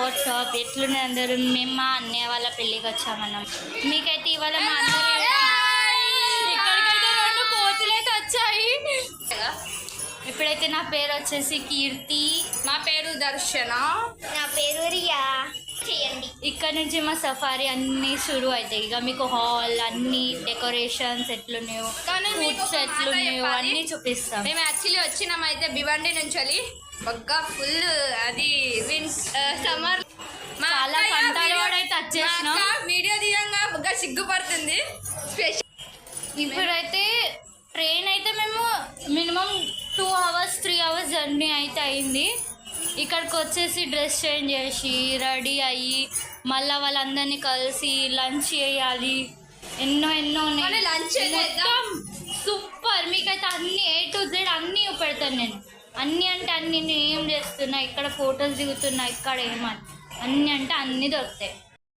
WhatsApp ఎట్లున్నాయి అందరూ? మేము మా అన్నయ్య వాళ్ళ పెళ్ళికి వచ్చామన్నాం. మీకైతే ఇవాళ మా అందరూ ఇక్కడికైతే 2 కోతులు అయితే వచ్చాయి. ఇప్పుడైతే నా పేరు వచ్చేసి కీర్తి, నా పేరు దర్శన, నా పేరు రియా. చేయండి. ఇక్కడ నుంచి మా సఫారీ అన్నీ షురు అవుతాయి. ఇక మీకు హాల్ అన్ని డెకరేషన్స్ ఎట్లున్నాయో, ఫుడ్స్ ఎట్లున్నాయో అన్నీ చూపిస్తాం. మేము యాక్చువల్లీ వచ్చినామైతే భివండి నుంచి బాగా ఫుల్ అది సమ్మర్ చాలా పంటలు కూడా అయితే వచ్చేసినాం. వీడియో తీయంగా బాగా సిగ్గుపడుతుంది. ఇప్పుడైతే ట్రైన్ అయితే మేము మినిమం 2 hours 3 hours జర్నీ అయితే అయింది. ఇక్కడికి వచ్చేసి డ్రెస్ చేంజ్ చేసి రెడీ అయ్యి మళ్ళీ వాళ్ళందరినీ కలిసి లంచ్ చేయాలి. ఎన్నో ఉన్నాయి. లంచ్ మొత్తం సూపర్. మీకైతే అన్ని A to Z అన్నీ పెడతాను నేను. అన్నీ అంటే అన్ని నేను ఏం చేస్తున్నా, ఇక్కడ ఫొటోస్ దిగుతున్నా, ఇక్కడ ఏమని అన్నీ అంటే అన్నీ దొరుకుతాయి.